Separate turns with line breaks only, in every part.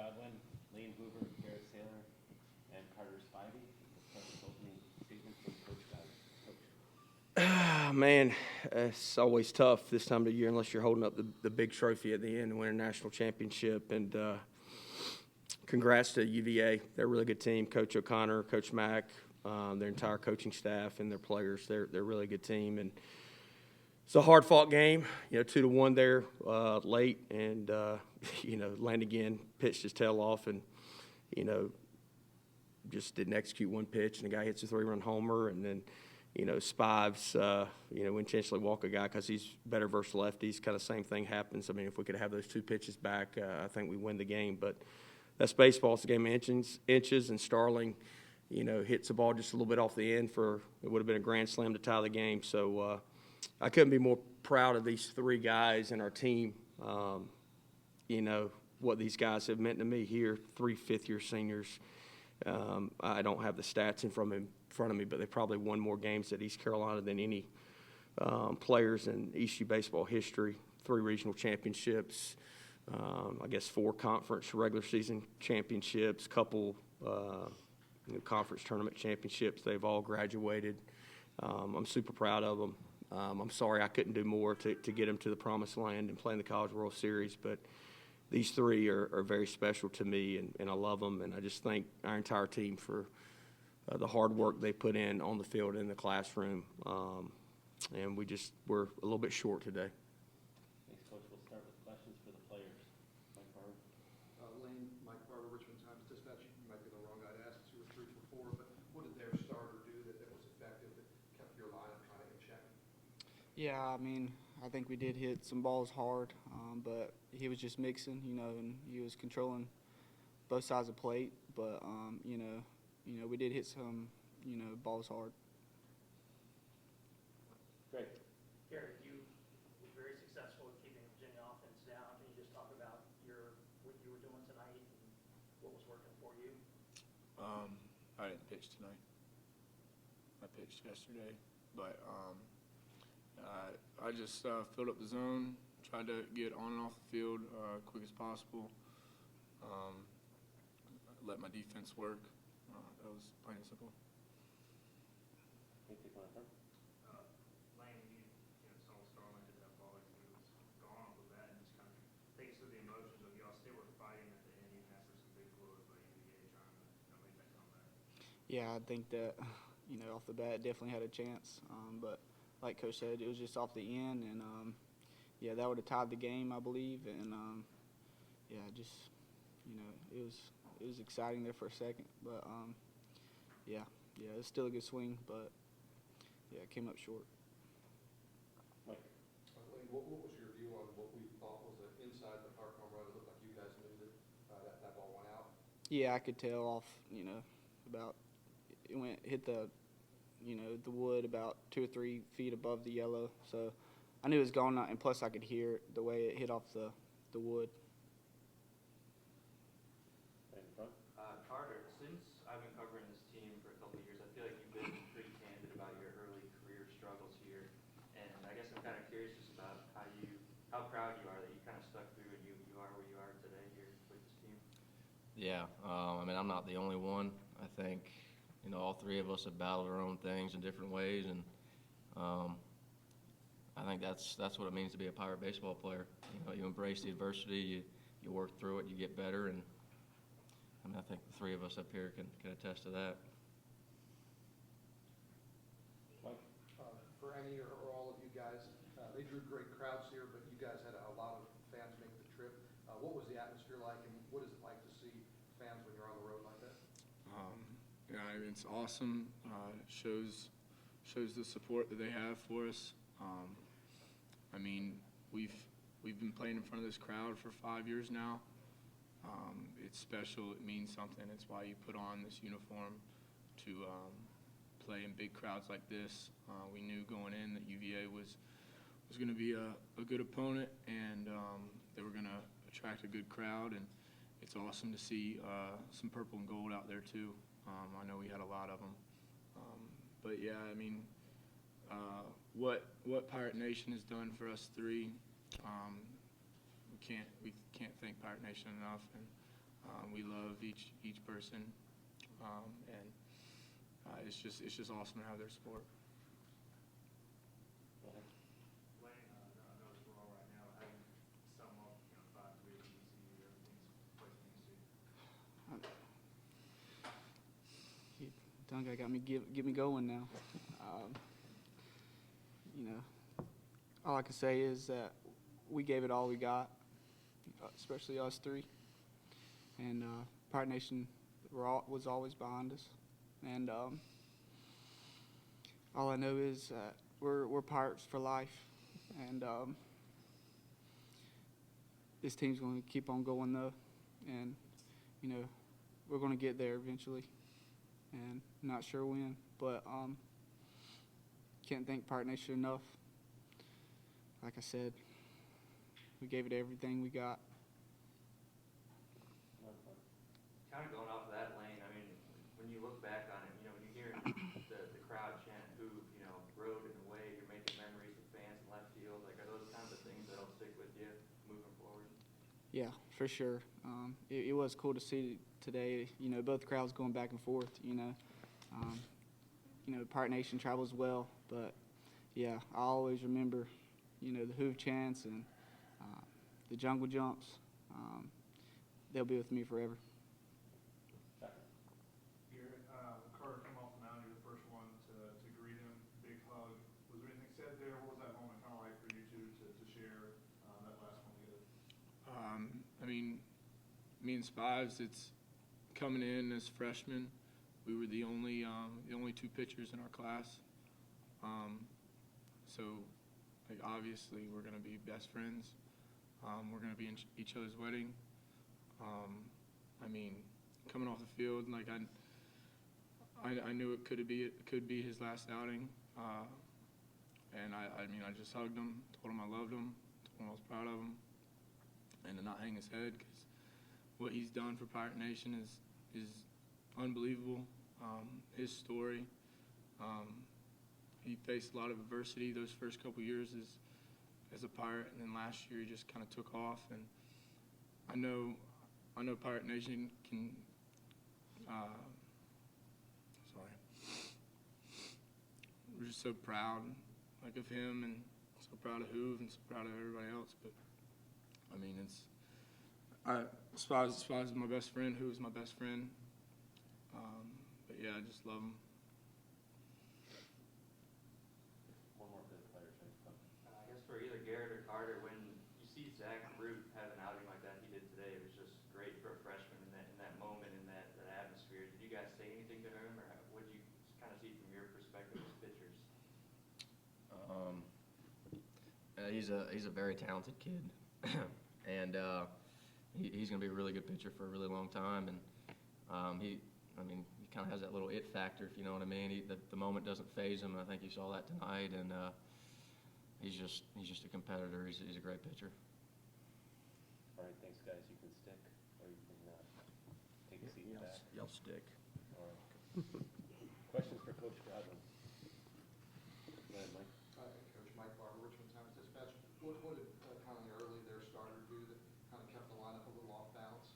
Godwin, Lane Hoover, Garrett Saylor, and Carter Spivey. Let's start with opening statements from Coach Godwin. Coach.
Man, it's always tough this time of the year unless you're holding up the big trophy at the end and winning a national championship. And congrats to UVA. They're a really good team. Coach O'Connor, Coach Mack, their entire coaching staff and their players. They're a really good team. And it's a hard-fought game, 2-1 there late. And, Landigan pitched his tail off and, just didn't execute one pitch. And the guy hits a 3-run homer. And then, Spives, we intentionally walk a guy because he's better versus lefties. Kind of same thing happens. I mean, if we could have those two pitches back, I think we win the game. But that's baseball. It's a game of inches. And Starling, hits the ball just a little bit off the end it would have been a grand slam to tie the game. So I couldn't be more proud of these three guys and our team. What these guys have meant to me here, 3 fifth-year seniors. I don't have the stats in front of me, but they probably won more games at East Carolina than any players in ECU baseball history. 3 regional championships, 4 conference regular season championships, couple conference tournament championships. They've all graduated. I'm super proud of them. I'm sorry I couldn't do more to get them to the promised land and play in the College World Series, but these 3 are very special to me, and I love them. And I just thank our entire team for the hard work they put in on the field and in the classroom. And we're a little bit short today.
Thanks, Coach. We'll start with questions for the players. Mike Barber.
Lane, Mike Barber, Richmond Times-Dispatch. You might be the wrong guy to ask because you were 3 for 4, but what did their starter do that was effective that kept your lineup kind of in check?
Yeah, I think we did hit some balls hard, but he was just mixing, and he was controlling both sides of the plate. But, we did hit some, balls hard.
Great.
Garrett, you were very successful at keeping the Virginia offense down. Can you just talk about what you were doing tonight and what was working for you?
I didn't pitch tonight. I pitched yesterday, but I just filled up the zone, tried to get on and off the field quick as possible. Let my defense work. That was plain and simple.
Can you take one from?
Lane, you saw Starling hit that ball. It was gone with that, and just kind of take us through the emotions of y'all still were fighting at the end, even after some big blows by UVA trying to make that comeback.
Yeah, I think that, off the bat, definitely had a chance. But like Coach said, it was just off the end, and, that would have tied the game, I believe. And, it was exciting there for a second. But, it was still a good swing, but, it came up short.
Mike.
Lane, what was your view on what we thought was an inside the park home run? It looked like you guys knew that that ball went out.
Yeah, I could tell off, about it hit the wood about 2 or 3 feet above the yellow. So I knew it was gone, and plus I could hear the way it hit off the wood.
Carter, since I've been covering this team for a couple of years, I feel like you've been pretty candid about your early career struggles here. And I guess I'm kind of curious just about how proud you are that you kind of stuck through and you are where you are today here with this team.
Yeah, I'm not the only one. I think, all 3 of us have battled our own things in different ways, and I think that's what it means to be a Pirate baseball player. You embrace the adversity, you work through it, you get better, and I think the 3 of us up here can attest to that.
Mike.
For any or all of you guys, they drew great crowds here, but you guys had a lot of fans make the trip. What was the atmosphere like, and what is it like to see fans when you're on the road like that?
It's awesome. Shows the support that they have for us. We've been playing in front of this crowd for 5 years now. It's special. It means something. It's why you put on this uniform to play in big crowds like this. We knew going in that UVA was going to be a good opponent, and they were going to attract a good crowd. And it's awesome to see some purple and gold out there too. I know we had a lot of them. But yeah, what Pirate Nation has done for us 3, we can't thank Pirate Nation enough. And We love each person, and it's just awesome to have their support.
Lane, I noticed we're all right now. How do you sum up, 5 years at ECU, everything's placed in ECU?
Dunga got me get me going now. All I can say is that we gave it all we got, especially us three. And Pirate Nation was always behind us. And all I know is that we're Pirates for life. And this team's going to keep on going though. And we're going to get there eventually. And not sure when, but can't thank Pirate Nation enough. Like I said, we gave it everything we got.
Kind of going off of that, Lane, I mean, when you look back on it, when you hear the crowd chant who, road and away, you're making memories with fans in left field, like, are those kinds of things that'll stick with you moving forward?
Yeah, for sure. It was cool to see today, both crowds going back and forth, Pirate Nation travels well, but yeah, I always remember, the Hoove chants and the jungle jumps. They'll be with me forever.
Carter came off the mound, you're the first one to greet him, big hug. Was there anything said there? What was that moment kind of like for you two to share that last one together?
I mean, me and Spives, it's coming in as freshmen. We were the only 2 pitchers in our class. So, like, obviously, we're going to be best friends. We're going to be in each other's wedding. I mean, coming off the field, like, I knew it could be his last outing. And I just hugged him, told him I loved him, told him I was proud of him, and to not hang his head, because what he's done for Pirate Nation is unbelievable. His story, he faced a lot of adversity those first couple years as a Pirate, and then last year he just kind of took off. And I know Pirate Nation can. We're just so proud, like, of him, and so proud of Hoove, and so proud of everybody else. But I mean, Spies is my best friend. Hoove's my best friend. But yeah, I just love him.
One more for the players, right?
I guess for either Garrett or Carter, when you see Zach Root have an outing like that he did today, it was just great for a freshman in that moment, in that atmosphere. Did you guys say anything to him, or what did you kind of see from your perspective as pitchers?
He's a very talented kid, and he's going to be a really good pitcher for a really long time. And he kind of has that little it factor, if you know what I mean. The moment doesn't faze him, and I think you saw that tonight. And he's just a competitor. He's a great pitcher.
All right, thanks, guys. You can stick, or you can take a seat back.
Y'all stick.
All right. Questions for Coach Godwin? Go ahead, Mike.
Coach Mike Barber, Richmond Times-Dispatch. What did kind of early their starter do that kind of kept the lineup a little off balance?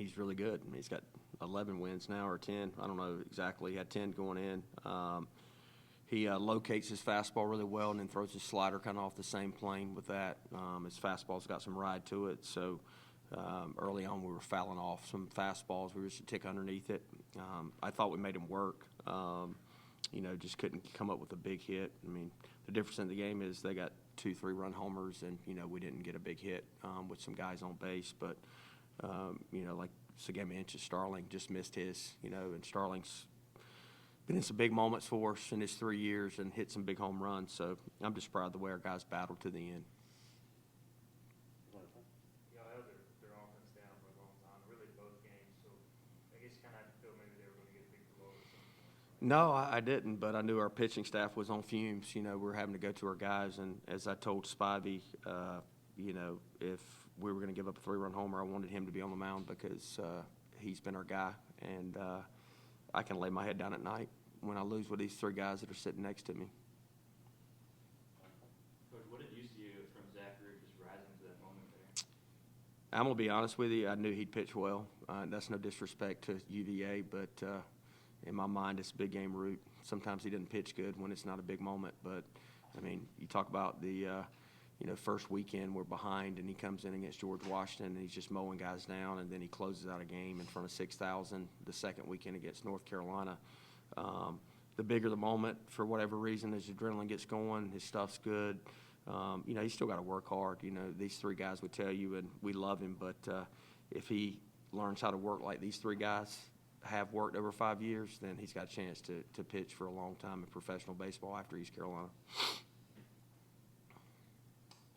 He's really good. He's got 11 wins now, or 10. I don't know exactly. He had 10 going in. He locates his fastball really well, and then throws his slider kind of off the same plane with that. His fastball's got some ride to it. So early on, we were fouling off some fastballs. We were just a tick underneath it. I thought we made him work. Just couldn't come up with a big hit. The difference in the game is they got 2 3-run homers, and we didn't get a big hit with some guys on base. But like Sagami Inches, Starling just missed his. And Starling's been in some big moments for us in his 3 years and hit some big home runs. So I'm just proud of the way our guys battled to the end.
Y'all held their offense down for a long time, really both games. So I guess you kind of had to feel maybe they were going to get big blow or something.
No, I didn't, but I knew our pitching staff was on fumes. We were having to go to our guys, and as I told Spivey, if we were going to give up a 3-run homer, I wanted him to be on the mound because he's been our guy, and I can lay my head down at night when I lose with these 3 guys that are sitting next to me.
Coach, what did you see from Zach Root just rising to that moment
I'm going to be honest with you. I knew he'd pitch well. That's no disrespect to UVA, but in my mind, it's a big game route. Sometimes he doesn't pitch good when it's not a big moment. But, I mean, you talk about the, first weekend we're behind, and he comes in against George Washington, and he's just mowing guys down, and then he closes out a game in front of 6,000 the second weekend against North Carolina. The bigger the moment, for whatever reason, his adrenaline gets going, his stuff's good. He's still got to work hard. These three guys would tell you, and we love him, but if he learns how to work like these three guys have worked over 5 years, then he's got a chance to pitch for a long time in professional baseball after East Carolina.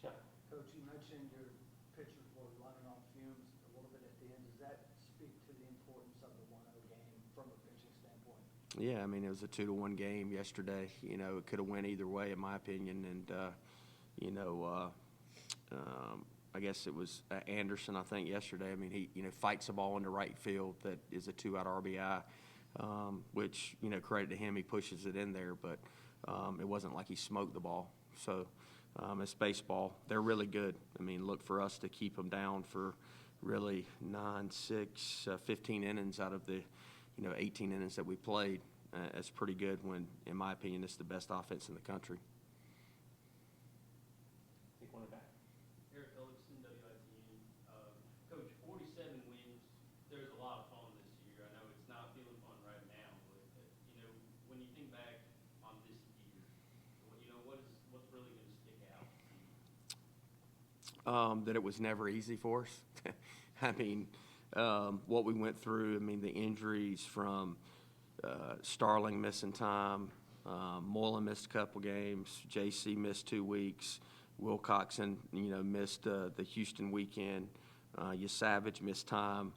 Jeff?
Coach, you mentioned your pitchers were running on fumes a little bit at the end. Does that speak to the importance of the 1-0 game from a pitching standpoint?
Yeah, I mean, it was a 2-1 game yesterday. It could have went either way, in my opinion. And, I guess it was Anderson, I think, yesterday. I mean, he, fights the ball into right field that is a 2-out RBI, which, credit to him, he pushes it in there. But it wasn't like he smoked the ball. So it's baseball. They're really good. I mean, look for us to keep them down for really 15 innings out of the, 18 innings that we played. That's pretty good when, in my opinion, it's the best offense in the country.
Take one back.
Eric Ellison, WITN. Coach, 47 wins, there's a lot of fun this year. I know it's not feeling fun right now, but, when you think back on this year, what's really going to stick out to you?
That it was never easy for us. I mean, what we went through, the injuries from Starling missing time, Moylan missed a couple games, JC missed 2 weeks, Wilcoxon, missed the Houston weekend, Savage missed time,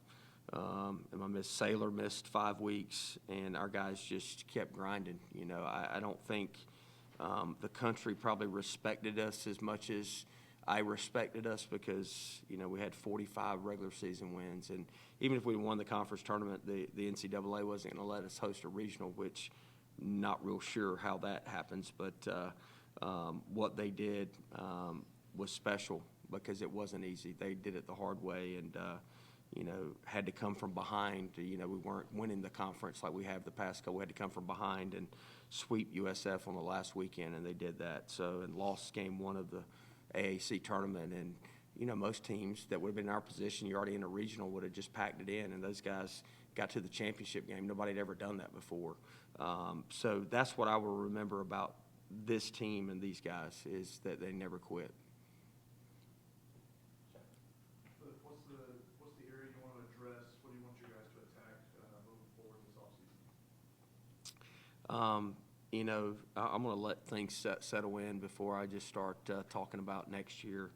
Saylor missed 5 weeks, and our guys just kept grinding. I don't think the country probably respected us as much as I respected us, because, we had 45 regular season wins. And even if we won the conference tournament, the NCAA wasn't going to let us host a regional, which not real sure how that happens. But what they did was special, because it wasn't easy. They did it the hard way, and, had to come from behind. We weren't winning the conference like we have the past couple. We had to come from behind and sweep USF on the last weekend, and they did that. So, and lost game 1 of the AAC tournament, and most teams that would have been in our position, you're already in a regional, would have just packed it in, and those guys got to the championship game. Nobody had ever done that before. So that's what I will remember about this team and these guys, is that they never quit.
What's the area you want to address? What do you want your guys to attack moving forward this offseason?
I'm going to let things settle in before I just start talking about next year.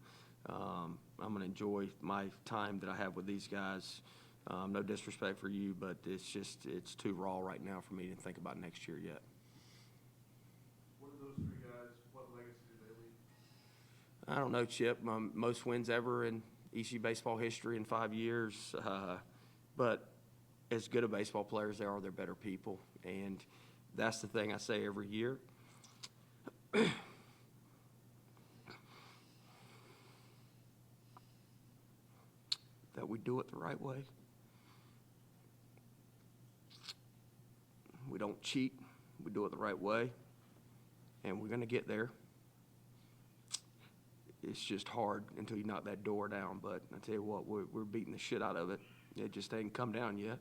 I'm going to enjoy my time that I have with these guys. No disrespect for you, but it's too raw right now for me to think about next year yet.
What are those 3 guys? What legacy do they leave?
I don't know, Chip. Most wins ever in ECU baseball history in 5 years. But as good a baseball players they are, they're better people. And that's the thing I say every year. That we do it the right way. We don't cheat. We do it the right way. And we're going to get there. It's just hard until you knock that door down. But I tell you what, we're beating the shit out of it. It just ain't come down yet.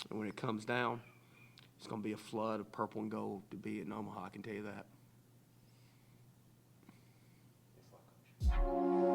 And when it comes down, it's going to be a flood of purple and gold to be in Omaha, I can tell you that.
Thanks a lot, Coach.